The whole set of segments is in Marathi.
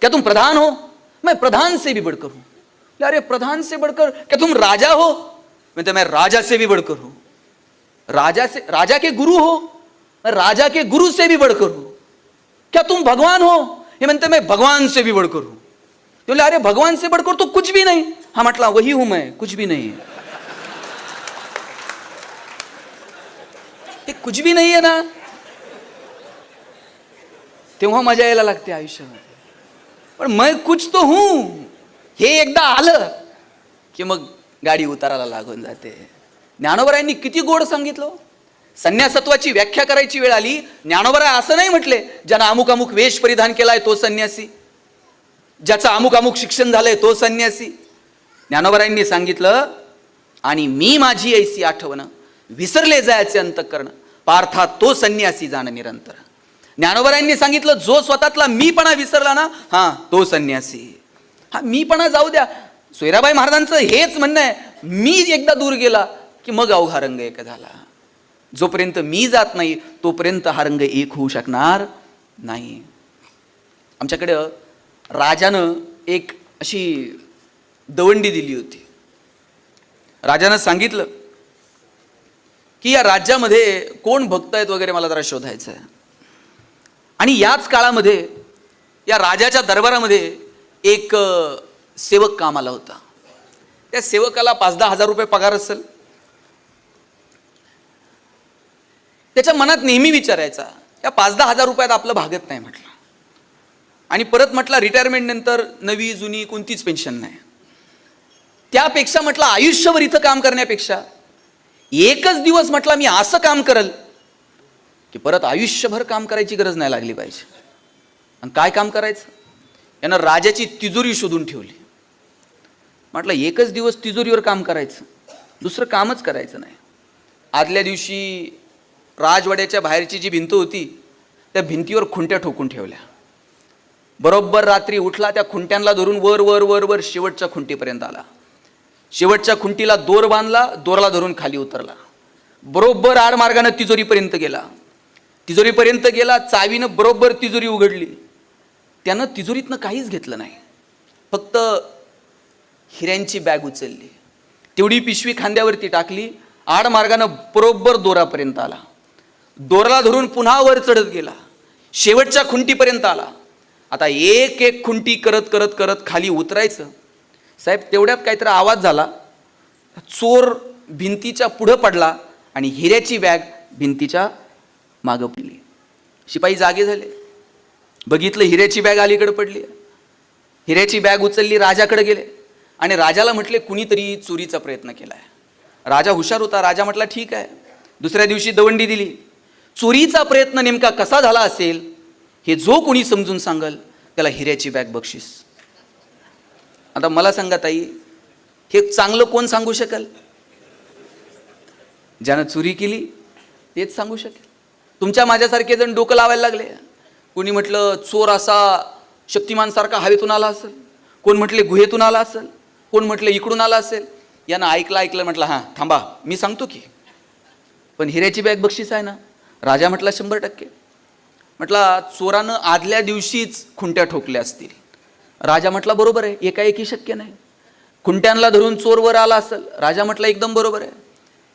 क्या तुम प्रधान हो? मैं प्रधान से भी बढ़कर हूं। अरे प्रधान से बढ़कर? क्या तुम राजा हो? मैं राजा से भी बढ़कर हूं। राजा के गुरु हो? मैं राजा के गुरु से भी बढ़कर हूं। क्या तुम भगवान हो? हे म्हणते मैं भगवान से भी बढ़कर हूं। तो बोले अरे भगवान से बढ़कर तो कुछ भी नहीं। हा म्हटला वही हूं मैं, कुछ भी नहीं। हे कुछ भी नाही आहे ना, तेव्हा मजा यायला लागते आयुष्यामध्ये। पण मैं कुछ तो हूं हे एकदा आलं की मग गाडी उताराला लागून जाते। ज्ञानोबरायांनी किती गोड सांगितलं। संन्यासत्वाची व्याख्या करायची वेळ आली, ज्ञानोबराय असं नाही म्हटले ज्यानं अमुक अमुक वेश परिधान केलाय तो संन्यासी, ज्याचं अमुक अमुक शिक्षण झालंय तो संन्यासी। ज्ञानोबरायांनी सांगितलं आणि मी माझी ऐसी आठवण विसरले जायचे अंतःकरण पार्था तो संन्यासी जाण निरंतर। ज्ञानोबरायांनी सांगितलं जो स्वतःतला मीपणा विसरला ना, हा तो संन्यासी। हा मीपणा जाऊ द्या, सोयराबाई महाराजांचं हेच म्हणणं आहे, मी एकदा दूर गेला की मग अवघा रंग एक झाला। जोपर्यंत मी जात नाही तोपर्यंत हा रंग एक होऊ शकणार नाही। आमच्याकडे राजानं एक अशी दवंडी दिली होती। राजानं सांगितलं की या राज्यामध्ये कोण भक्त आहेत वगैरे मला जरा शोधायचं आहे। आणि याच काळामध्ये या राजाच्या दरबारामध्ये एक सेवक कामाला होता। त्या सेवकाला 5-10 हजार रुपये पगार असेल। त्याच्या मनात नेहमी विचारायचा या 5-10 हजार रुपयात आपलं भागत नाही म्हटलं। आणि परत म्हटलं रिटायरमेंट नंतर नवी जुनी कोणतीच पेन्शन नाही, त्यापेक्षा म्हटलं आयुष्यभर इथं काम करण्यापेक्षा एकच दिवस म्हटलं मी असं काम करल की परत आयुष्यभर काम करायची गरज नाही लागली पाहिजे। आणि काय काम करायचं? यानं राजाची तिजोरी शोधून ठेवली। म्हटलं एकच दिवस तिजोरीवर काम करायचं, दुसरं कामच करायचं नाही। आदल्या दिवशी राजवाड्याच्या बाहेरची जी भिंत होती त्या भिंतीवर खुंट्या ठोकून ठेवल्या। बरोबर रात्री उठला, त्या खुंट्यांना धरून वर वर वर वर शेवटच्या खुंटीपर्यंत आला। शेवटच्या खुंटीला दोर बांधला, दोरला धरून खाली उतरला। बरोबर आडमार्गाने तिजोरीपर्यंत गेला। तिजोरीपर्यंत गेला, चावीनं बरोबर तिजोरी उघडली। त्यानं तिजोरीतनं काहीच घेतलं नाही, फक्त हिऱ्यांची बॅग उचलली, तेवढी पिशवी खांद्यावरती टाकली, आडमार्गानं बरोबर दोरापर्यंत आला। दोरला धरून पुन्हा वर चढत गेला, शेवटच्या खुंटीपर्यंत आला। आता एक एक खुंटी करत करत करत खाली उतरायचं। साहेब तेवढ्यात काहीतरी आवाज झाला, चोर भिंतीच्या पुढं पडला आणि हिऱ्याची बॅग भिंतीच्या मागं पडली। शिपाई जागे झाले, बघितलं हिऱ्याची बॅग अलीकडे पडली। हिऱ्याची बॅग उचलली, राजाकडे गेले आणि राजाला म्हटले कुणीतरी चोरीचा प्रयत्न केलाय। राजा हुशार होता, राजा म्हटला ठीक आहे। दुसऱ्या दिवशी दवंडी दिली, चोरीचा प्रयत्न नेमका कसा झाला असेल हे जो कोणी समजून सांगल त्याला हिऱ्याची बॅग बक्षीस। आता मला सांगा ताई, हे चांगलं कोण सांगू शकेल? ज्यानं चोरी केली तेच सांगू शकेल। तुमच्या माझ्यासारखे जण डोकं लावायला लागले। कोणी म्हटलं चोर असा शक्तिमानसारखा हवेतून आला असेल, कोण म्हटले गुहेतून आला असेल, कोण म्हटले इकडून आला असेल। यानं ऐकलं म्हटलं हां थांबा मी सांगतो की, पण हिऱ्याची बॅग बक्षीस आहे ना। राजा म्हटला 100%। म्हटला चोरानं आदल्या दिवशीच खुंट्या ठोकल्या असतील। राजा म्हटला बरोबर आहे, एकाएकी शक्य नाही। खुंट्यांना धरून चोर वर आला असेल। राजा म्हटला एकदम बरोबर आहे।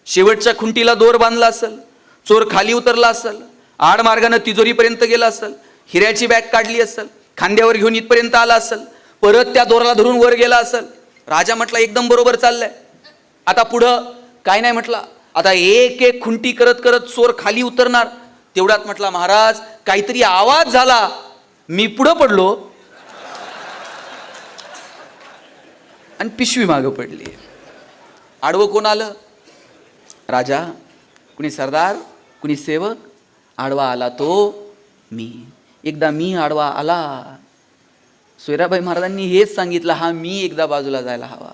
शेवटच्या खुंटीला दोर बांधला असेल, चोर खाली उतरला असेल, आडमार्गानं तिजोरीपर्यंत गेला असेल, हिऱ्याची बॅग काढली असेल, खांद्यावर घेऊन इथपर्यंत आला असेल, परत त्या दोराला धरून वर गेला असेल। राजा म्हटला एकदम बरोबर चाललंय। आता पुढं काय नाही म्हटला, आता एक एक खुंटी करत करत चोर खाली उतरणार। तेवढ्यात म्हटला महाराज काहीतरी आवाज झाला, मी पुढं पडलो आणि पिशवी मागं पडली। आडवं कोण आलं? राजा, कुणी सरदार, कुणी सेवक? आडवा आला तो मी। एकदा मी आडवा आला, सोयराबाई महाराजांनी हेच सांगितलं, हा मी एकदा बाजूला जायला हवा।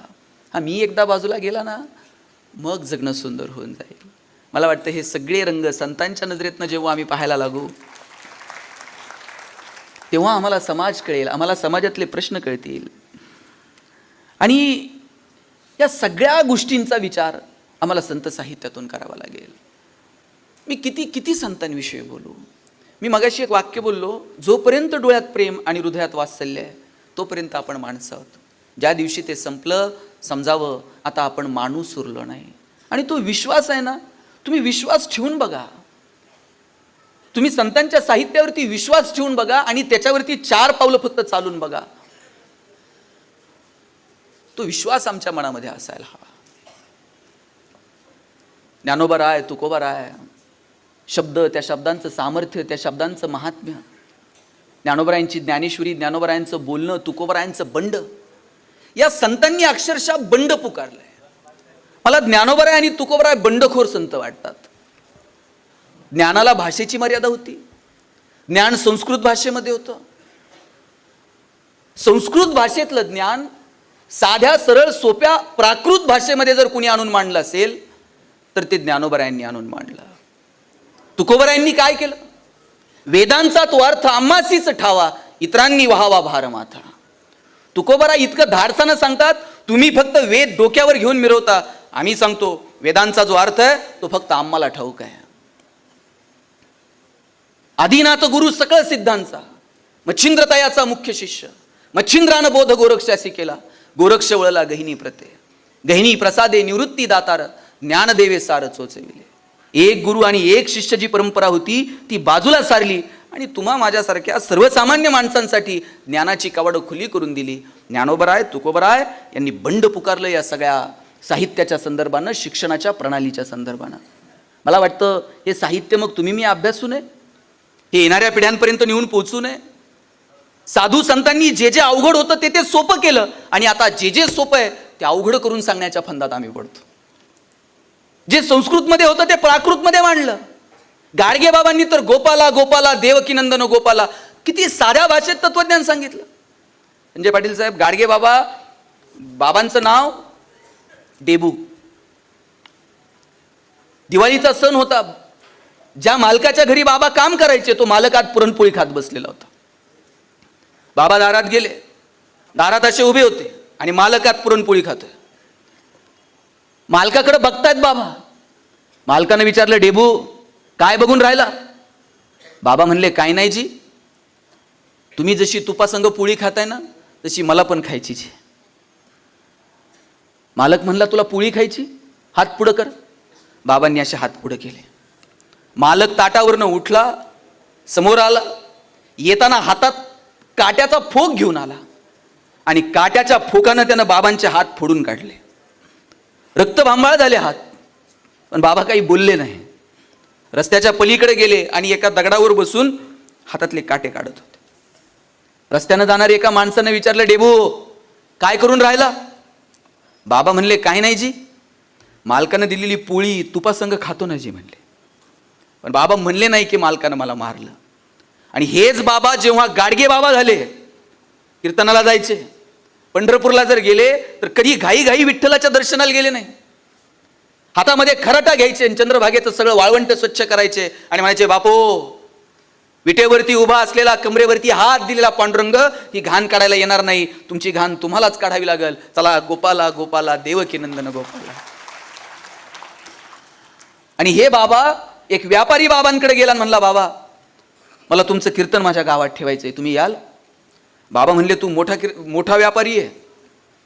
हा मी एकदा बाजूला गेला ना मग जगणं सुंदर होऊन जाईल। मला वाटतं हे सगळे रंग संतांच्या नजरेतनं जेव्हा आम्ही पाहायला लागू तेव्हा आम्हाला समाज कळेल, आम्हाला समाजातले प्रश्न कळतील। आणि या सगळ्या गोष्टींचा विचार आम्हाला संत साहित्यातून करावा लागेल। मी किती संतांविषयी बोलू, मी मगाशी एक वाक्य बोललो, जोपर्यंत डोळ्यात प्रेम आणि हृदयात वात्सल्य आहे तोपर्यंत आपण माणसं आहोत. ज्या दिवशी ते संपलं, समजावं आता आपण माणूस उरलो नाही. आणि तो विश्वास आहे ना, तुम्ही विश्वास ठेवून बघा. तुम्ही संतांच्या साहित्यावरती विश्वास ठेवून बघा आणि त्याच्यावरती 4 पावलं फक्त चालून बघा. तो विश्वास आमच्या मनामध्ये असायला हवा. ज्ञानोबा राय, तुकोबा राय, शब्द, त्या शब्दांचं सामर्थ्य, त्या शब्दांचं महात्म्य, ज्ञानोबरायांची ज्ञानेश्वरी, ज्ञानोबरायांचं बोलणं, तुकोबरायांचं बंड, या संतांनी अक्षरशः बंड पुकारलंय. मला ज्ञानोबराय आणि तुकोबराय बंडखोर संत वाटतात. ज्ञानाला भाषेची मर्यादा होती. ज्ञान संस्कृत भाषेमध्ये होतं. संस्कृत भाषेतलं ज्ञान साध्या सरळ सोप्या प्राकृत भाषेमध्ये जर कुणी आणून मांडलं असेल तर ते ज्ञानोबरायांनी आणून मांडलं. तुकोबरायांनी काय केलं? वेदांचा तो अर्थ आम्हासीच ठावा, इतरांनी व्हावा भार माथा. तुकोबराय इतकं धाडसानं सांगतात, तुम्ही फक्त वेद डोक्यावर घेऊन मिरवता, आम्ही सांगतो वेदांचा जो अर्थ आहे तो फक्त आम्हाला ठाऊक आहे. आदिनाथ गुरु सकळ सिद्धांचा, मच्छिंद्रतयाचा मुख्य शिष्य, मच्छिंद्रानं बोध गोरक्षासी केला, गोरक्ष वळला गहिनी प्रते, गहिनी प्रसादे निवृत्ती दातार, ज्ञानदेवे सार चोचविले. एक गुरु आणि एक शिष्य जी परंपरा होती ती बाजूला सारली आणि तुम्हा माझ्यासारख्या सर्वसामान्य माणसांसाठी ज्ञानाची कवाडं खुली करून दिली. ज्ञानोबराय, तुकोबराय यांनी बंड पुकारलं या सगळ्या साहित्याच्या संदर्भानं, शिक्षणाच्या प्रणालीच्या संदर्भानं. मला वाटतं हे साहित्य मग तुम्ही मी अभ्यासू नये, हे येणाऱ्या पिढ्यांपर्यंत नेऊन पोहोचू नये. साधू संतांनी जे जे अवघड होतं ते ते सोपं केलं आणि आता जे जे सोपं आहे ते अवघड करून सांगण्याच्या फंदात आम्ही पडतो. जे संस्कृतमध्ये होतं ते प्राकृतमध्ये मांडलं. गाडगे बाबांनी तर गोपाला गोपाला देवकी नंदन गोपाला किती साध्या भाषेत तत्वज्ञान सांगितलं. संजय पाटील साहेब, गाडगे बाबा, बाबांचं नाव डेबू. दिवाळीचा सण होता. ज्या मालकाच्या घरी बाबा काम करायचे तो मालक आज पुरणपोळी खात बसलेला होता. बाबा दारात गेले, दारात असे उभे होते आणि मालक आज पुरणपोळी खातोय. मालकाकडे बघतायत बाबा. मालकानं विचारलं, डेबू काय बघून राहिला? बाबा म्हणले, काय नाही जी, तुम्ही जशी तुपासंग पोळी खाताय ना तशी मला पण खायची जी. मालक म्हणला, तुला पोळी खायची? हात पुढं कर. बाबांनी असे हात पुढं केले. मालक ताटावरनं उठला, समोर आला, येताना हातात काट्याचा फोक घेऊन आला आणि काट्याच्या फोकानं त्यानं बाबांचे हात फोडून काढले. रक्तभांबाळ झाले हात, पण बाबा काही बोलले नाही. रस्त्याच्या पलीकडे गेले आणि एका दगडावर बसून हातातले काटे काढत होते. रस्त्यानं जाणाऱ्या एका माणसानं विचारलं, डेबू काय करून राहिला? बाबा म्हणले, काही नाही जी, मालकानं दिलेली पोळी तुपासंग खातो ना जी म्हणले. पण बाबा म्हणले नाही की मालकानं मला मारलं. आणि हेच बाबा जेव्हा गाडगे बाबा झाले, कीर्तनाला जायचे, पंढरपूरला जर गेले तर कधी घाई घाई विठ्ठलाच्या दर्शनाला गेले नाही. हातामध्ये खराटा घ्यायचे, चंद्रभागेचं सगळं वाळवंट स्वच्छ करायचे आणि म्हणायचे, बापो विटेवरती उभा असलेला, कमरेवरती हात दिलेला पांडुरंग ही घाण काढायला येणार नाही, तुमची घाण तुम्हालाच काढावी लागल. चला गोपाला गोपाला देवकी नंदन गोपाला. आणि हे बाबा एक व्यापारी बाबांकडे गेला आणि म्हणला, बाबा मला तुमचं कीर्तन माझ्या गावात ठेवायचंय, तुम्ही याल? बाबा म्हणले, तू मोठा व्यापारी आहे,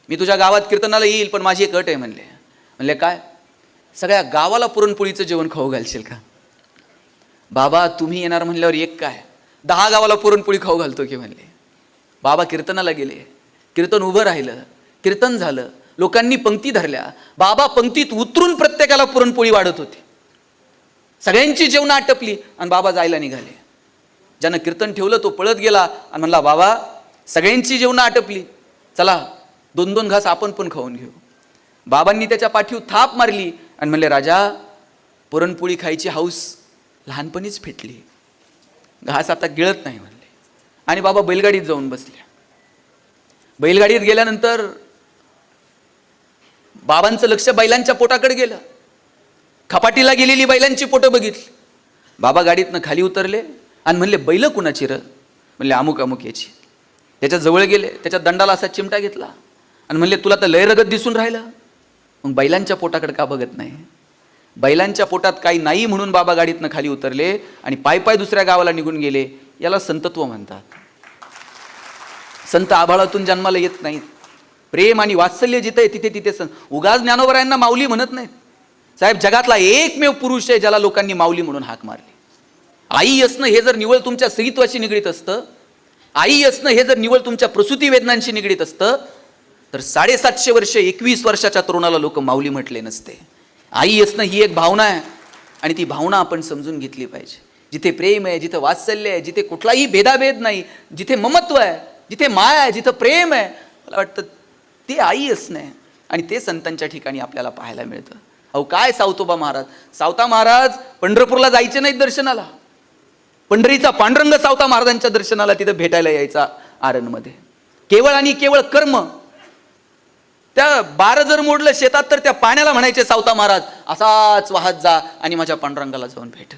मी तुझ्या गावात कीर्तनाला येईल, पण माझी एक अट आहे म्हणले. म्हणले, काय? सगळ्या गावाला पुरणपोळीचं जेवण खाऊ घालशील का? बाबा तुम्ही येणार म्हणल्यावर एक काय 10 गावाला पुरणपोळी खाऊ घालतो की म्हणले. बाबा कीर्तनाला गेले, कीर्तन उभं राहिलं, कीर्तन झालं, लोकांनी पंक्ती धरल्या. बाबा पंक्तीत उतरून प्रत्येकाला पुरणपोळी वाढत होती. सगळ्यांची जेवणं आटपली आणि बाबा जायला निघाले. ज्यानं कीर्तन ठेवलं तो पळत गेला आणि म्हणला, बाबा सगळ्यांची जेवणं आटपली, चला 2-2 घास आपण पण खाऊन घेऊ. बाबांनी त्याच्या पाठीवर थाप मारली आणि म्हणले, राजा पुरणपोळी खायची हौस लहानपणीच फेटली, घास आता गिळत नाही म्हणले. आणि बाबा बैलगाडीत जाऊन बसले. बैलगाडीत गेल्यानंतर बाबांचं लक्ष बैलांच्या पोटाकडे गेलं. खपाटीला गेलेली बैलांची पोटं बघितली. बाबा गाडीतनं खाली उतरले आणि म्हणले, बैल कुणाची र? म्हणले, अमुक अमुक याची. त्याच्या जवळ गेले, त्याच्या दंडाला असा चिमटा घेतला आणि म्हणले, तुला तर लय रगत दिसून राहिलं, मग बैलांच्या पोटाकडे का बघत नाही? बैलांच्या पोटात काही नाही म्हणून बाबा गाडीतनं खाली उतरले आणि पाय पाय दुसऱ्या गावाला निघून गेले. याला संतत्व म्हणतात. संत आभाळातून जन्माला येत नाहीत. प्रेम आणि वात्सल्य जिथे आहे तिथे तिथे उगाच ज्ञानोबरायांना माऊली म्हणत नाहीत. साहेब, जगातला एकमेव पुरुष आहे ज्याला लोकांनी माऊली म्हणून हाक मारली. आई असणं हे जर निवळ तुमच्या स्त्रीत्वाशी निगडीत असतं, आई असणं हे जर निवळ तुमच्या प्रसूती वेदनांशी निगडीत असतं, तर 750 वर्ष 21 वर्षाच्या तरुणाला लोक माऊली म्हटले नसते. आई असणं ही एक भावना आहे आणि ती भावना आपण समजून घेतली पाहिजे. जिथे प्रेम आहे, जिथे वात्सल्य आहे, जिथे कुठलाही भेदाभेद नाही, जिथे ममत्व आहे, जिथे माया आहे, जिथं प्रेम आहे, मला वाटतं ते आई असणं आहे. आणि ते संतांच्या ठिकाणी आपल्याला पाहायला मिळतं. अहो काय सावतोबा महाराज, सावता महाराज पंढरपूरला जायचे नाहीत दर्शनाला. पंढरीचा पांडुरंग सावता महाराजांच्या दर्शनाला तिथं भेटायला यायचा आरणमध्ये. केवळ आणि केवळ कर्म. त्या बारं जर मोडलं शेतात तर त्या पाण्याला म्हणायचे सावता महाराज, असाच वाहत जा आणि माझ्या पांडुरंगाला जाऊन भेट.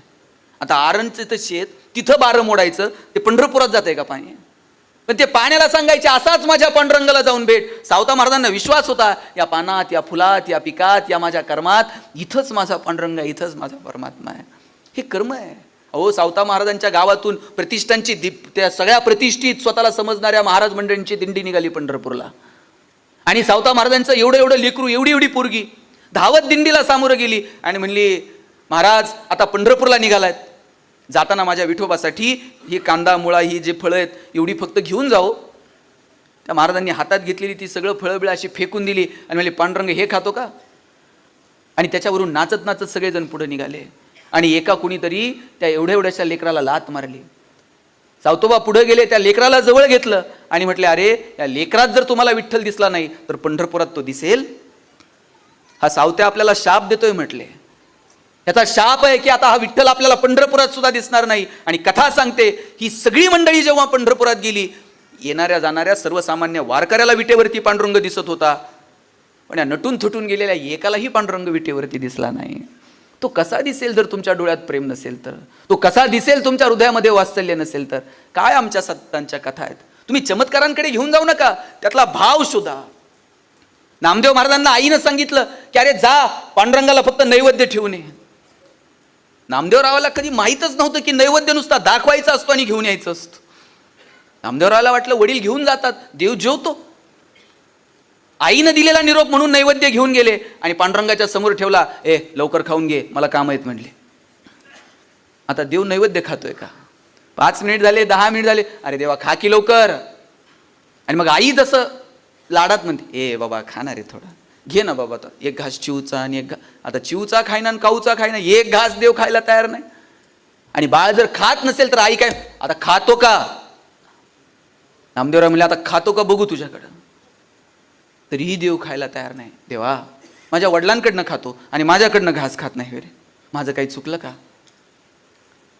आता आरणचं तर शेत, तिथं बारं मोडायचं, ते पंढरपुरात जातंय का पाणी? पण ते पाण्याला सांगायचे असाच माझ्या पांडुरंगाला जाऊन भेट. सावता महाराजांना विश्वास होता, या पानात, या फुलात, या पिकात, या माझ्या कर्मात, इथंच माझा पांडुरंग आहे, इथंच माझा परमात्मा आहे. हे कर्म आहे. अहो, सावता महाराजांच्या गावातून प्रतिष्ठांची त्या सगळ्या प्रतिष्ठित स्वतःला समजणाऱ्या महाराज मंडळींची दिंडी निघाली पंढरपूरला. आणि सावता महाराजांचं एवढं एवढं लेकरू, एवढी एवढी पोरगी धावत दिंडीला सामोरं गेली आणि म्हणली, महाराज आता पंढरपूरला निघालायत, जाताना माझ्या विठोबासाठी ही कांदा मुळा ही जे फळं आहेत एवढी फक्त घेऊन जाओ. त्या महाराजांनी हातात घेतलेली ती सगळं फळं बिळं अशी फेकून दिली आणि म्हणले, पांडुरंग हे खातो का? आणि त्याच्यावरून नाचत नाचत सगळेजण पुढे निघाले. आणि एका कुणीतरी त्या एवढ्या एवढ्याशा लेकराला लात मारली. सावतोबा पुढे गेले, त्या लेकराला जवळ घेतलं आणि म्हटले, अरे या लेकरात जर तुम्हाला विठ्ठल दिसला नाही तर पंढरपुरात तो दिसेल. हा सावत्या आपल्याला शाप देतोय म्हटले. याचा शाप आहे की आता हा विठ्ठल आपल्याला पंढरपुरात सुद्धा दिसणार नाही. आणि कथा सांगते, ही सगळी मंडळी जेव्हा पंढरपुरात गेली, येणाऱ्या जाणाऱ्या सर्वसामान्य वारकऱ्याला विटेवरती पांडुरंग दिसत होता, पण या नटून थुटून गेलेल्या एकालाही पांडुरंग विटेवरती दिसला नाही. तो कसा दिसेल जर तुमच्या डोळ्यात प्रेम नसेल तर? तो कसा दिसेल तुमच्या हृदयामध्ये वात्सल्य नसेल तर? काय आमच्या संतांच्या कथा आहेत. तुम्ही चमत्कारांकडे घेऊन जाऊ नका, त्यातला भाव शोधा. नामदेव महाराजांना आईनं सांगितलं की अरे जा, पांडुरंगाला फक्त नैवेद्य ठेवून ये. नामदेवरावाला कधी माहीतच नव्हतं की नैवेद्य नुसता दाखवायचा असतो आणि घेऊन यायचं असतं. नामदेवरावाला वाटलं वडील घेऊन जातात, देव जेवतो. आईनं दिलेला निरोप म्हणून नैवेद्य घेऊन गेले आणि पांडुरंगाच्या समोर ठेवला. लवकर खाऊन घे, मला काम आहेत म्हणले. आता देव नैवेद्य खातोय का? 5 मिनिट झाले, 10 मिनिट झाले, अरे देवा खा की लवकर. आणि मग आई जसं लाडात म्हणते, बाबा खाणार आहे थोडं, घे ना बाबा, आता एक घास चिवचा आणि एक आता चिवचा खायना आणि काऊचा खायना, एक घास देव खायला तयार नाही. आणि बाळ जर खात नसेल तर आई काय, आता खातो का? नामदेवराव म्हणले, आता खातो का बघू तुझ्याकडं. तरीही देव खायला तयार नाही. देवा माझ्या वडिलांकडनं खातो आणि माझ्याकडनं घास खात नाही रे, माझं काही चुकलं का?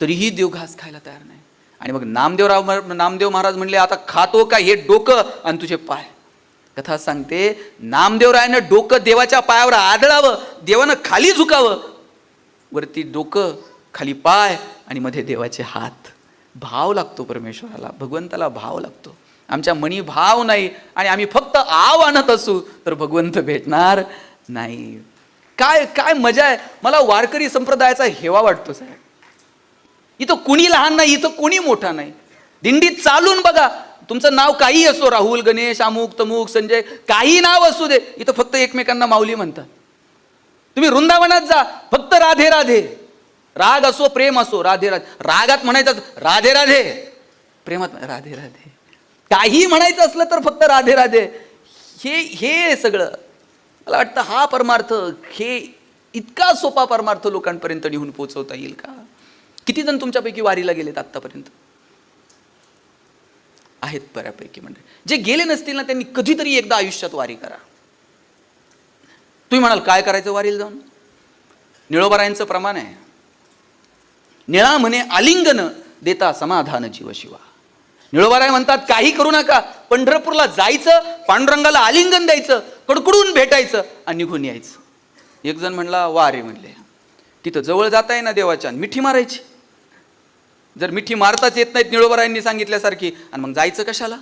तरीही देव घास खायला तयार नाही. आणि मग नामदेव महाराज म्हणले, आता खातो का? हे डोकं आणि तुझे पाय. कथा सांगते, नामदेवरायानं डोकं देवाच्या पायावर आदळावं, देवानं खाली झुकावं, वरती डोकं, खाली पाय आणि मध्ये देवाचे हात. भाव लागतो परमेश्वराला, भगवंताला भाव लागतो. आमच्या मनी भाव नाही आणि आम्ही फक्त आव आणत असू तर भगवंत भेटणार नाही. काय काय मजा आहे. मला वारकरी संप्रदायाचा हेवा वाटतो साहेब. इथं कुणी लहान नाही, इथं कोणी मोठा नाही. दिंडीत चालून बघा, तुमचं नाव काही असो, राहुल, गणेश, अमुक तमुक, संजय, काही नाव असू दे, इथं फक्त एकमेकांना माऊली म्हणतात. तुम्ही वृंदावनात जा, फक्त राधे राधे. राग असो, प्रेम असो, राधे राधे. रागात म्हणायचं राधे राधे, प्रेमात राधे राधे. काही म्हणायचं असलं तर फक्त राधे राधे. हे सगळं मला वाटतं हा परमार्थ, हे इतका सोपा परमार्थ लोकांपर्यंत नेऊन पोहोचवता येईल का? किती जण तुमच्यापैकी वारीला गेलेत आत्तापर्यंत? आहेत बऱ्यापैकी. म्हणजे जे गेले नसतील ना, त्यांनी कधीतरी एकदा आयुष्यात वारी करा. तुम्ही म्हणाल काय करायचं वारीला जाऊन? निळोबारायांचं प्रमाण आहे, निळा म्हणे आलिंगन देता समाधान जीव शिवा. निळोबाराय म्हणतात काही करू नका, पंढरपूरला जायचं, पांडुरंगाला आलिंगन द्यायचं, कडकडून भेटायचं आणि निघून यायचं. एक जण म्हणला, वा रे म्हणले, तिथं जवळ जाता आहे ना देवाच्या, मिठी मारायची. जर मिठी मारताच येत नाहीत निळोबारायांनी सांगितल्यासारखी, आणि मग जायचं कशाला?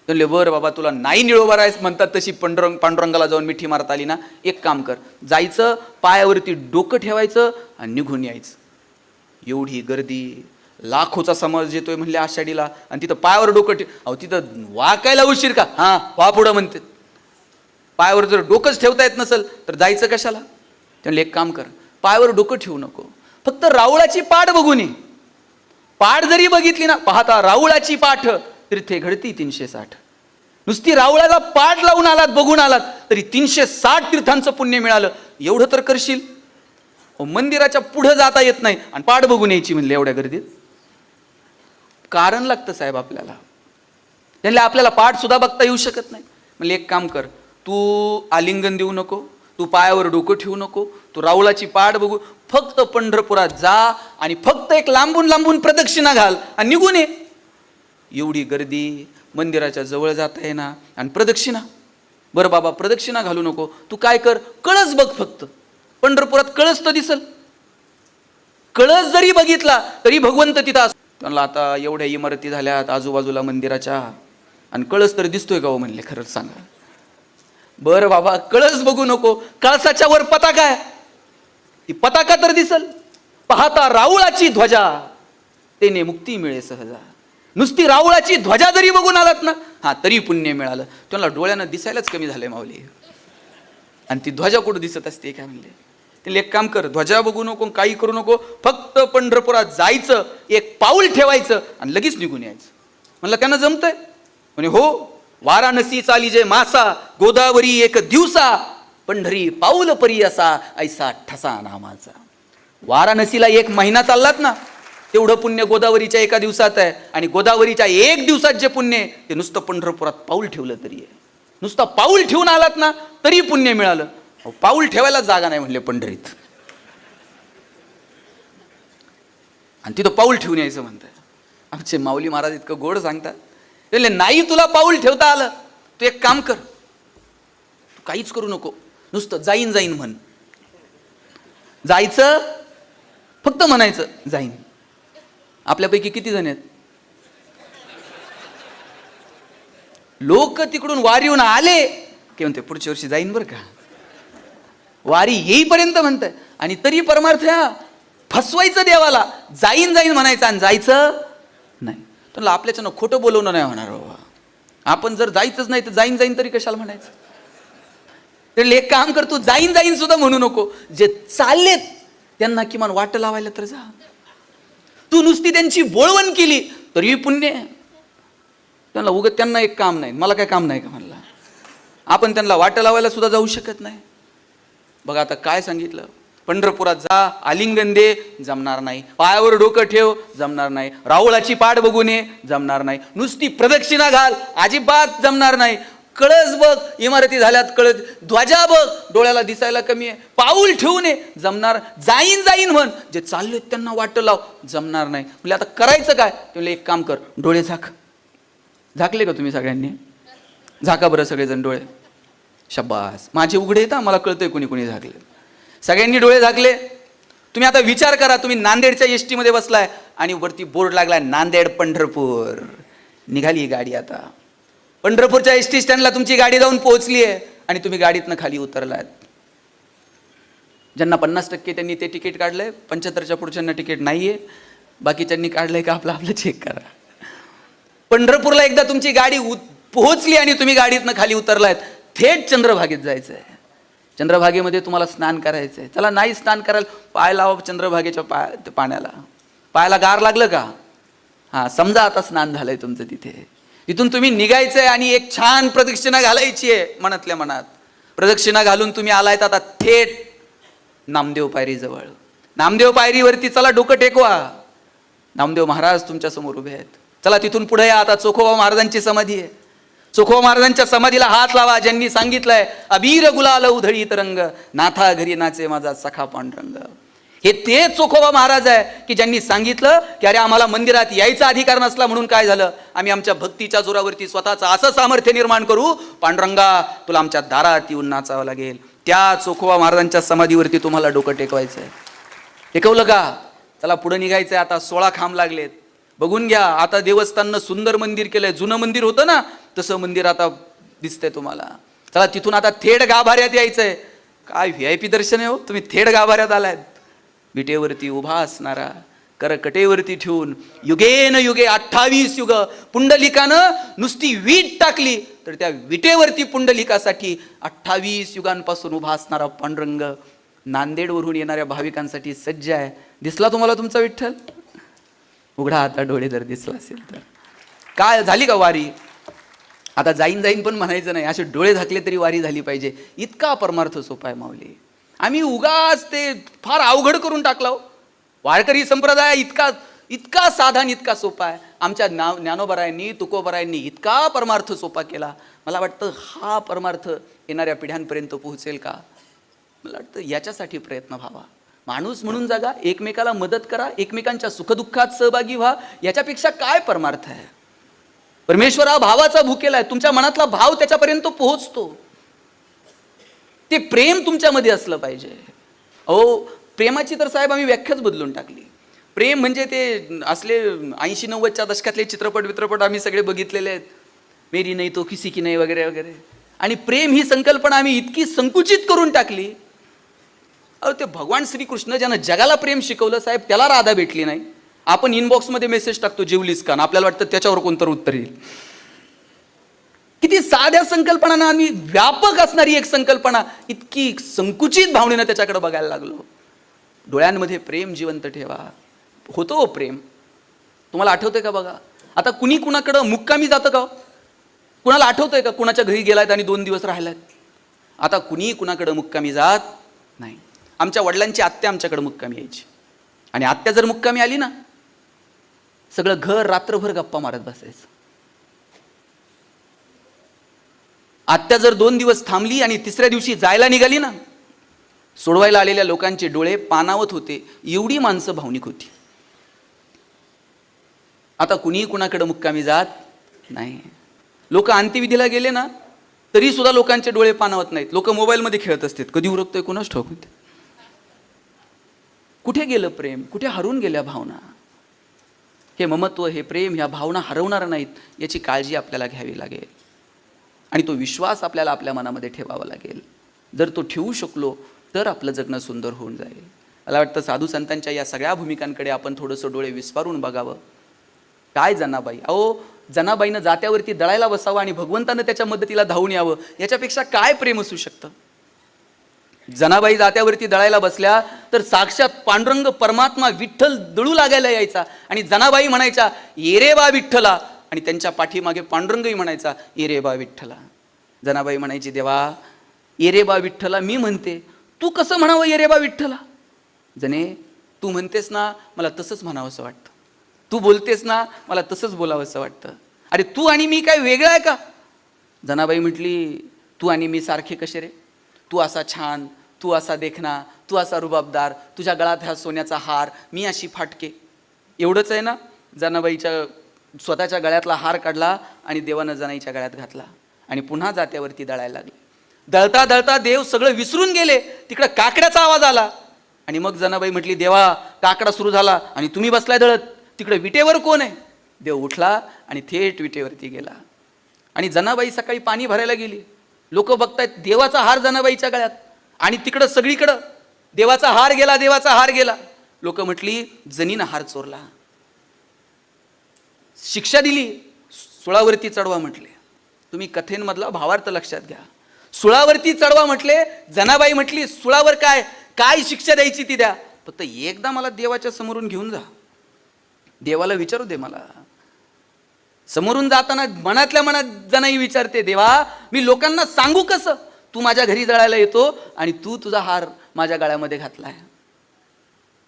म्हणले बरं बाबा, तुला नाही निळोबारायस म्हणतात तशी पांडुरंगाला जाऊन मिठी मारता आली ना, एक काम कर, जायचं, पायावरती डोकं ठेवायचं आणि निघून यायचं. एवढी गर्दी, लाखोचा समाज येतोय म्हणले आषाढीला, आणि तिथं पायावर डोकं अहो तिथं वाकायला उशीर का? हा वा पुढं म्हणते. पायावर जर डोकंच ठेवता येत नसेल तर जायचं कशाला? त्यामुळे एक काम कर, पायावर डोकं ठेवू नको, फक्त राऊळाची पाठ बघून ये. पाठ जरी बघितली ना, पाहता राऊळाची पाठ तीर्थे घडती 360. नुसती राऊळाला पाठ लावून आलात, बघून आलात तरी 360 तीर्थांचं पुण्य मिळालं. एवढं तर करशील. मंदिराच्या पुढं जाता येत नाही आणि पाठ बघून यायची म्हणले एवढ्या गर्दीत. कारण लागतं साहेब आपल्याला. त्यांना आपल्याला पाठ सुद्धा बघता येऊ शकत नाही. म्हणले एक काम कर, तू आलिंगन देऊ नको, तू पायावर डोकं ठेवू नको, तू राऊळाची पाठ बघू, फक्त पंढरपुरात जा आणि फक्त एक लांबून लांबून प्रदक्षिणा घाल आणि निघून ये. एवढी गर्दी, मंदिराच्या जवळ जाता येईना आणि प्रदक्षिणा. बरं बाबा, प्रदक्षिणा घालू नको, तू काय कर, कळस बघ फक्त. पंढरपुरात कळस तर दिसल. कळस जरी बघितला तरी भगवंत तिथं असतो. त्यांना आता एवढ्या इमारती झाल्यात आजूबाजूला मंदिराच्या, आणि कळस तर दिसतोय का हो म्हणले, खरंच सांगा. बरं बाबा, कळस बघू नको, कळसाच्या वर पताका आहे, ती पताका तर दिसल. पाहता राऊळाची ध्वजा, तेने मुक्ती मिळे सहजा. नुसती राऊळाची ध्वजा जरी बघून आलात ना, हा तरी पुण्य मिळालं. त्यांना डोळ्यानं दिसायलाच कमी झालंय माऊली, आणि ती ध्वजा कुठं दिसत असते काय म्हणले. त्याला एक काम कर, ध्वजा बघू नको, काही करू नको, फक्त पंढरपुरात जायचं, एक पाऊल ठेवायचं आणि लगेच निघून यायचं. म्हणलं त्यांना जमतंय? म्हणे हो. वाराणसी चाली जे मासा, गोदावरी एक दिवसा, पंढरी पाऊल परी असा, ऐसा ठसा नामाचा. वाराणसीला 1 महिना चाललात ना, तेवढं पुण्य गोदावरीच्या एका दिवसात आहे. आणि गोदावरीच्या 1 दिवसात जे पुण्य आहे ते नुसतं पंढरपुरात पाऊल ठेवलं तरी आहे. नुसतं पाऊल ठेवून आलात ना तरी पुण्य मिळालं. पाऊल ठेवायला जागा नाही म्हणले पंढरीत, आणि तिथं पाऊल ठेवून यायचं म्हणताय. आमचे माऊली महाराज इतकं गोड सांगतात. त्याला नाही तुला पाऊल ठेवता आलं, तू एक काम कर, तू काहीच करू नको, नुसतं जाईन जाईन म्हण. जायचं, फक्त म्हणायचं जाईन. आपल्यापैकी किती जण आहेत? लोक तिकडून वारीहून आले की म्हणते पुढच्या वर्षी जाईन बरं का, वारी येईपर्यंत म्हणताय, आणि तरी परमार्थ फसवायचं देवाला. जाईन जाईन म्हणायचं आणि जायचं नाही. तर आपल्याच्यानं खोटं बोलवणं नाही होणार बाबा. आपण जर जायचंच नाही तर जाईन जाईन तरी कशाला म्हणायचं. तर एक काम कर, तू जाईन जाईन सुद्धा म्हणू नको. जे चाललेत त्यांना किमान वाट लावायला तर जा. तू नुसती त्यांची बोळवण केली तरी पुण्य. त्यांना उगत, त्यांना एक काम नाही, मला काय काम नाही का म्हणला. आपण त्यांना वाट लावायला सुद्धा जाऊ शकत नाही. बघा आता काय सांगितलं, पंढरपुरात जा, आलिंगन दे, जमणार नाही. पायावर डोकं ठेव, जमणार नाही. राऊळाची पाठ बघून ये, जमणार नाही. नुसती प्रदक्षिणा घाल, अजिबात जमणार नाही. कळस बघ, इमारती झाल्यात कळस, ध्वजा बघ, डोळ्याला दिसायला कमी आहे, पाऊल ठेवून ये, जमणार. जाईन जाईन म्हण, जे चालले त्यांना वाट लाव, जमणार नाही. म्हणजे आता करायचं काय? तुम्ही एक काम कर, डोळे झाक. झाकले का तुम्ही सगळ्यांनी? झाका बरं सगळेजण डोळे. शब्बास, माझे उघडे येतात, मला कळतंय कुणी कुणी झाकले. सगळ्यांनी डोळे झाकले. तुम्ही आता विचार करा, तुम्ही नांदेडच्या एसटी मध्ये बसलाय आणि वरती बोर्ड लागलाय नांदेड पंढरपूर. निघाली गाडी आता. पंढरपूरच्या एसटी स्टँडला तुमची गाडी जाऊन पोहोचली आहे आणि तुम्ही गाडीतनं खाली उतरलात. ज्यांना 50% त्यांनी ते तिकीट काढलंय, 75च्या पुढच्यांना तिकीट नाहीये, बाकीच्यांनी काढलंय का आपलं आपलं चेक करा. पंढरपूरला एकदा तुमची गाडी पोहोचली आणि तुम्ही गाडीतनं खाली उतरलात, थेट चंद्रभागेत जायचं आहे. चंद्रभागेमध्ये तुम्हाला स्नान करायचं आहे. चला नाही स्नान करायला, पाय लावा चंद्रभागेच्या पाण्याला. पायाला गार लागलं का? हां, समजा आता स्नान झालंय तुमचं तिथे. तिथून तुम्ही निघायचंय आणि एक छान प्रदक्षिणा घालायची आहे मनातल्या मनात. प्रदक्षिणा घालून तुम्ही आलायत आता थेट नामदेव पायरीजवळ. नामदेव पायरीवरती चला डोकं टेकवा. नामदेव महाराज तुमच्या समोर उभे आहेत. चला तिथून पुढे या. आता चोखोबा महाराजांची समाधी आहे. चोखोबा महाराजांच्या समाधीला हात लावा. ज्यांनी सांगितलंय अबीर गुलाल उधळीत रंग, नाथा घरी नाचे माझा सखा पांडुरंग. हे ते चोखोबा महाराज आहे की ज्यांनी सांगितलं की अरे आम्हाला मंदिरात यायचा अधिकार नसला म्हणून काय झालं, आम्ही आमच्या भक्तीच्या जोरावरती स्वतःचं असं सामर्थ्य निर्माण करू, पांडुरंगा तुला आमच्या दारात येऊन नाचावं लागेल. त्या चोखोबा महाराजांच्या समाधीवरती तुम्हाला डोकं टेकवायचं आहे. टेकवलं का? चला पुढे निघायचंय. आता 16 खांब लागलेत. बघून घ्या, आता देवस्थाननं सुंदर मंदिर केलंय. जुनं मंदिर होतं ना तसं मंदिर आता दिसतंय तुम्हाला. चला तिथून आता थेट गाभाऱ्यात यायचंय. काय VIP दर्शन आहे हो, तुम्ही थेट गाभाऱ्यात आलायत. विटेवरती उभा असणारा, करकटेवरती ठेवून युगेन युगे 28 युग पुंडलिकानं नुसती वीट टाकली तर त्या विटेवरती पुंडलिकासाठी 28 युगांपासून उभा असणारा पांडुरंग नांदेडवरून येणाऱ्या भाविकांसाठी सज्ज आहे. दिसला तुम्हाला तुमचा विठ्ठल? उघडा आता डोळे जर दिसला असेल तर. काय झाली का वारी? आता जाईन जाईन पण म्हणायचं नाही, असे डोळे झाकले तरी वारी झाली पाहिजे. इतका परमार्थ सोपा आहे माऊली. आम्ही उगाच ते फार अवघड करून टाकला. वारकरी संप्रदाय इतका इतका साधा आणि इतका सोपा आहे. आमच्या ज्ञानोबरायांनी तुकोबरायांनी इतका परमार्थ सोपा केला. मला वाटतं हा परमार्थ येणाऱ्या पिढ्यांपर्यंत पोहोचेल का? मला वाटतं याच्यासाठी प्रयत्न व्हावा. माणूस म्हणून जगा, एकमेकाला मदत करा, एकमेकांच्या सुखदुःखात सहभागी व्हा. याच्यापेक्षा काय परमार्थ आहे? परमेश्वर हा भावाचा भुकेला आहे. तुमच्या मनातला भाव त्याच्यापर्यंत पोहोचतो. ते प्रेम तुमच्यामध्ये असलं पाहिजे. अहो प्रेमाची तर साहेब आम्ही व्याख्याच बदलून टाकली. प्रेम म्हणजे ते असले 80-90च्या दशकातले चित्रपट आम्ही सगळे बघितलेले आहेत. मेरी नाही तो किसी की नाही वगैरे वगैरे. आणि प्रेम ही संकल्पना आम्ही इतकी संकुचित करून टाकली. अहो ते भगवान श्रीकृष्ण ज्यानं जगाला प्रेम शिकवलं साहेब, त्याला राधा भेटली नाही. आपण इनबॉक्समध्ये मेसेज टाकतो जेवलीस का, आपल्याला वाटतं त्याच्यावर कोणतं उत्तर येईल. किती साध्या संकल्पना, आम्ही व्यापक असणारी एक संकल्पना इतकी संकुचित भावनेनं त्याच्याकडे बघायला लागलो. डोळ्यांमध्ये प्रेम जिवंत ठेवा. होतो प्रेम. तुम्हाला आठवतंय का बघा, आता कुणी कुणाकडं मुक्कामी जातं का? कुणाला आठवतंय का कुणाच्या घरी गेलायत आणि 2 दिवस राहिलात? आता कुणी कुणाकडं मुक्कामी जात नाही. आमच्या वडिलांची आत्या आमच्याकडे मुक्कामी यायची आणि आत्या जर मुक्कामी आली ना, सगळं घर रात्रभर गप्पा मारत बसायचं. आत्या जर 2 दिवस थांबली आणि 3ऱ्या दिवशी जायला निघाली ना, सोडवायला आलेल्या लोकांचे डोळे पाणावत होते. एवढी माणसं भावनिक होती. आता कुणी कुणाकडे मुक्कामी जात नाही. लोक अंत्यविधीला गेले ना तरी सुद्धा लोकांचे डोळे पाणावत नाहीत. लोक मोबाईलमध्ये खेळत असतात. कधी उरकतोय कुणाच ठाऊक. कुठे गेलं प्रेम? कुठे हरवून गेल्या भावना? हे ममत्व, हे प्रेम, ह्या भावना हरवणार नाहीत याची काळजी आपल्याला घ्यावी लागेल. आणि तो विश्वास आपल्याला आपल्या मनामध्ये ठेवावा लागेल. जर तो ठेवू शकलो तर आपलं जगणं सुंदर होऊन जाईल. मला वाटतं साधू संतांच्या या सगळ्या भूमिकांकडे आपण थोडंसं डोळे विस्फारून बघावं. काय जनाबाई, अहो जनाबाईनं जात्यावरती दळायला बसावं आणि भगवंतानं त्याच्या मदतीला धावून यावं, याच्यापेक्षा काय प्रेम असू शकतं? जनाबाई जात्यावरती दळायला बसल्या तर साक्षात पांडुरंग परमात्मा विठ्ठल दळू लागायला यायचा आणि जनाबाई म्हणायच्या ये रे बा विठ्ठला, आणि त्यांच्या पाठीमागे पांडुरंगही म्हणायचा ये रे बा विठ्ठला. जनाबाई म्हणायची देवा ये रे बा विठ्ठला मी म्हणते, तू कसं म्हणावं ये रे बा विठ्ठला? जने तू म्हणतेस ना मला तसंच म्हणावं असं वाटतं. तू बोलतेस ना मला तसंच बोलावं असं वाटतं. अरे तू आणि मी काय वेगळं आहे का? जनाबाई म्हटली तू आणि मी सारखे कसे रे? तू असा छान, तू असा देखना, तू असा रुबाबदार, तुझ्या गळ्यात हा सोन्याचा हार, मी अशी फाटके. एवढंच आहे ना? जनाबाईच्या स्वतःच्या गळ्यातला हार काढला आणि देवानं जनाईच्या गळ्यात घातला आणि पुन्हा जात्यावरती दळायला लागले. दळता दळता देव सगळं विसरून गेले. तिकडं काकड्याचा आवाज आला आणि मग जनाबाई म्हटली देवा काकडा सुरू झाला आणि तुम्ही बसलाय दळत, तिकडे विटेवर कोण आहे? देव उठला आणि थेट विटेवरती गेला. आणि जनाबाई सकाळी पाणी भरायला गेली. लोक बघतायत देवाचा हार जनाबाईच्या गळ्यात आणि तिकडं सगळीकडं देवाचा हार गेला, देवाचा हार गेला. लोक म्हटली जनीनं हार चोरला. शिक्षा दिली, सुळावरती चढवा म्हटले. तुम्ही कथेंमधला भावार्थ लक्षात घ्या. सुळावरती चढवा म्हटले. जनाबाई म्हटली सुळावर काय काय शिक्षा द्यायची ती द्या, फक्त एकदा मला देवाच्या समोरून घेऊन जा. देवाला विचारू दे मला. समोरून जाताना मनातल्या मनात जनाई विचारते देवा मी लोकांना सांगू कसं तू माझ्या घरी जळायला येतो आणि तू तुझा हार माझ्या गळ्यामध्ये घातलाय.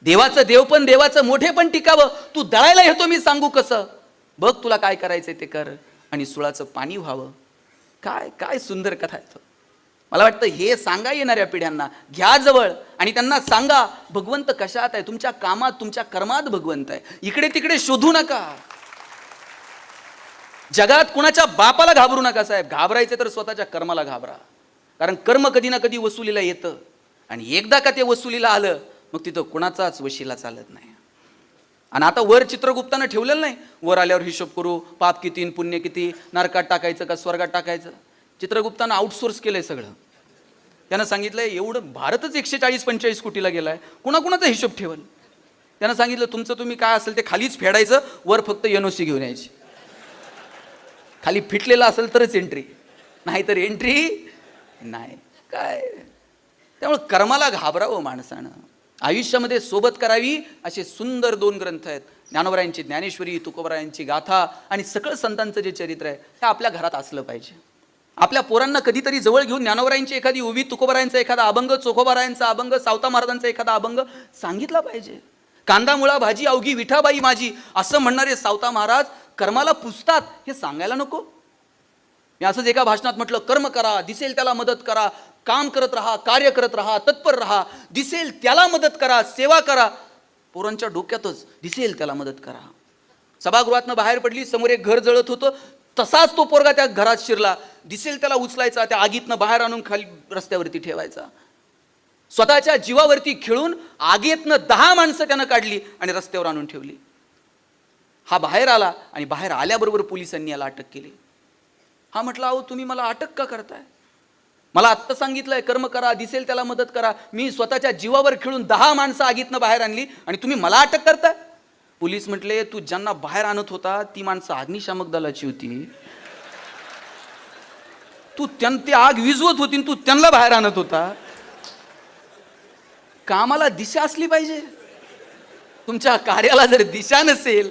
देवाचं देव पण देवाचं मोठे पण टिकावं, तू दळायला येतो मी सांगू कसं? बघ तुला काय करायचंय ते कर आणि सुळाचं पाणी व्हावं. काय काय सुंदर कथा आहे. मला वाटतं हे सांगा येणाऱ्या पिढ्यांना, घ्या जवळ आणि त्यांना सांगा भगवंत कशात आहे. तुमच्या कामात तुमच्या कर्मात भगवंत आहे. इकडे तिकडे शोधू नका. जगात कुणाच्या बापाला घाबरू नका साहेब. घाबरायचं तर स्वतःच्या कर्माला घाबरा. कारण कर्म कधी ना कधी वसुलीला येतं आणि एकदा का ते वसुलीला आलं मग तिथं कुणाचाच वशिला चालत नाही. आणि आता वर चित्रगुप्तानं ठेवलेलं नाही, वर आल्यावर हिशोब करू, पाप किती पुण्य किती, नरकात टाकायचं का स्वर्गात टाकायचं. चित्रगुप्तानं आउटसोर्स केलंय सगळं. त्यानं सांगितलंय एवढं भारतच 140-45 कोटीला गेलाय, कुणाकुणाचा हिशोब ठेवल. त्यानं सांगितलं तुमचं तुम्ही काय असेल ते खालीच फेडायचं, वर फक्त NOC घेऊन यायची. खाली फिटलेलं असेल तरच एंट्री, नाहीतर एंट्री नाही. काय त्यामुळे कर्माला घाबरावं माणसानं. आयुष्यामध्ये सोबत करावी असे सुंदर 2 ग्रंथ आहेत. ज्ञानोबरायांची ज्ञानेश्वरी, तुकोबरायांची गाथा आणि सगळं संतांचं जे चरित्र आहे ते आपल्या घरात असलं पाहिजे. आपल्या पोरांना कधीतरी जवळ घेऊन ज्ञानोबरायांची एखादी उभी, तुकोबरायांचा एखादा अभंग, चोखोबरायांचा अभंग, सावता महाराजांचा एखादा अभंग सांगितला पाहिजे. कांदा मुळा भाजी अवघी विठाबाई माझी असं म्हणणारे सावता महाराज कर्माला पुजतात हे सांगायला नको. मी असंच एका भाषणात म्हटलं, कर्म करा, दिसेल त्याला मदत करा, काम करत राहा, कार्य करत राहा, तत्पर राहा, दिसेल त्याला मदत करा, सेवा करा. पोरांच्या डोक्यातच दिसेल त्याला मदत करा. सभागृहातनं बाहेर पडली, समोर एक घर जळत होतं, तसाच तो पोरगा त्या घरात शिरला. दिसेल त्याला उचलायचा, त्या आगीतनं बाहेर आणून खाली रस्त्यावरती ठेवायचा. स्वतःच्या जीवावरती खेळून आगीतनं 10 माणसं त्यानं काढली आणि रस्त्यावर आणून ठेवली. हा बाहेर आला आणि बाहेर आल्याबरोबर पोलिसांनी याला अटक केली. हा म्हटला, अहो तुम्ही मला अटक का करताय? मला आत्ता सांगितलंय कर्म करा, दिसेल त्याला मदत करा. मी स्वतःच्या जीवावर खेळून 10 माणसं आगीतनं बाहेर आणली आणि तुम्ही मला अटक करताय? पोलीस म्हटले, तू ज्यांना बाहेर आणत होता ती माणसं अग्निशामक दलाची होती. तू ते आग विझवत होती, तू त्यांना बाहेर आणत होता. कामाला दिशा असली पाहिजे. तुमच्या कार्याला जर दिशा नसेल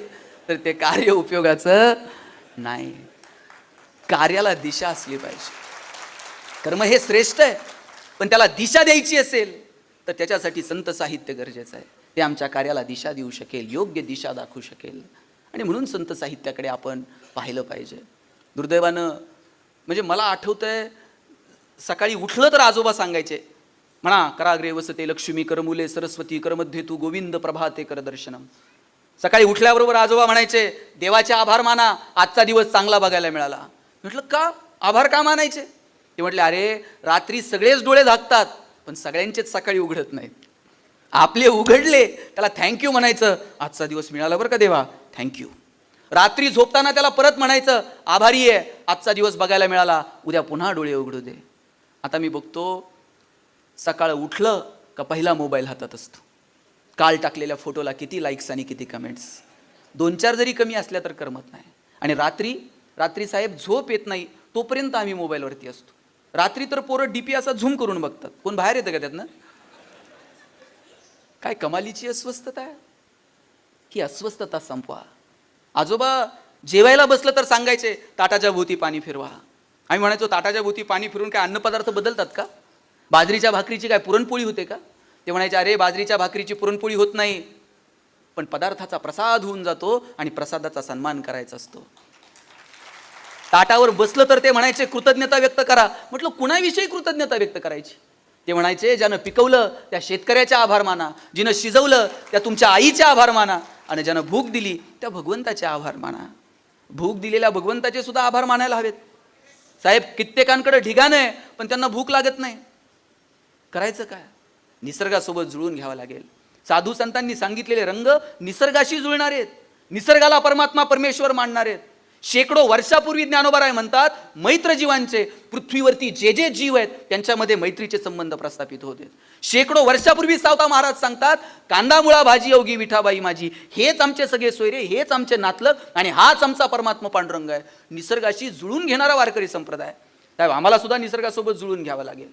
तर ते कार्य उपयोगाचं नाही. कार्याला दिशा असली पाहिजे. कर्म हे श्रेष्ठ आहे, पण त्याला दिशा द्यायची असेल तर त्याच्यासाठी संत साहित्य गरजेचं आहे. ते आमच्या कार्याला दिशा देऊ शकेल, योग्य दिशा दाखवू शकेल. आणि म्हणून संत साहित्याकडे आपण पाहिलं पाहिजे. दुर्दैवानं म्हणजे मला आठवतंय, सकाळी उठलं तर आजोबा सांगायचे, म्हणा कराग्रे वसते लक्ष्मी करमुले सरस्वती करमध्ये तू गोविंद प्रभाते कर दर्शनम. सकाळी उठल्याबरोबर आजोबा म्हणायचे, देवाचे आभार माना, आजचा दिवस चांगला बघायला मिळाला. म्हटलं का आभार का मानायचे? ते म्हटले, अरे रात्री सगळेच डोळे झाकतात पण सगळ्यांचेच सकाळी उघडत नाहीत. आपले उघडले त्याला थँक्यू म्हणायचं, आजचा दिवस मिळाला बरं का देवा, थँक्यू. रात्री झोपताना त्याला परत म्हणायचं, आभारी आहे, आजचा दिवस बघायला मिळाला, उद्या पुन्हा डोळे उघडू दे. आता मी बघतो सकाळ उठलं का पहिला मोबाईल हातात असतो. काल टाकलेल्या फोटोला किती लाईक्स आणि किती कमेंट्स. 2-4 जरी कमी असल्या तर करमत नाही. आणि रात्री साहेब झोप येत नाही तोपर्यंत आम्ही मोबाईलवरती असतो. रात्री तर पोरं DP असा झूम करून बघतात. कोण बाहेर येतं का त्यातनं? काय कमालीची अस्वस्थता आहे. ही अस्वस्थता संपवा. आजोबा जेवायला बसलं तर सांगायचे, ताटाच्या भोवती पाणी फिरवा. आम्ही म्हणायचो, ताटाच्या भोवती पाणी फिरून काय अन्नपदार्थ बदलतात का? बाजरीच्या भाकरीची काय पुरणपोळी होते का? ते म्हणायचे, अरे बाजरीच्या भाकरीची पुरणपोळी होत नाही, पण पदार्थाचा प्रसाद होऊन जातो आणि प्रसादाचा सन्मान करायचा असतो. ताटावर बसलं तर ते म्हणायचे कृतज्ञता व्यक्त करा. म्हटलं कुणाविषयी कृतज्ञता व्यक्त करायची? ते म्हणायचे, ज्यानं पिकवलं त्या शेतकऱ्याचा आभार माना, जिनं शिजवलं त्या तुमच्या आईचे आभार माना, आणि ज्यानं भूक दिली त्या भगवंताचे आभार माना. भूक दिलेल्या भगवंताचे सुद्धा आभार मानायला हवेत. साहेब कित्येकांकडे ढिगाण आहे पण त्यांना भूक लागत नाही. करायचं काय? निसर्गासोबत जुळून घ्यावं लागेल. साधू संतांनी सांगितलेले रंग निसर्गाशी जुळणार आहेत, निसर्गाला परमात्मा परमेश्वर मानणार आहेत. शेकडो वर्षापूर्वी ज्ञानोबराय म्हणतात, मैत्र जीवांचे पृथ्वीवरती जे जे जीव आहेत त्यांच्यामध्ये मैत्रीचे संबंध प्रस्थापित होते. शेकडो वर्षापूर्वी सावता महाराज सांगतात, कांदा मुळा भाजी अवघी विठाबाई माझी, हेच आमचे सगळे सोयरे, हेच आमचे नातलग आणि हाच आमचा परमात्मा पांडुरंग आहे. निसर्गाशी जुळून घेणारा वारकरी संप्रदाय. साहेब आम्हाला सुद्धा निसर्गासोबत जुळून घ्यावं लागेल.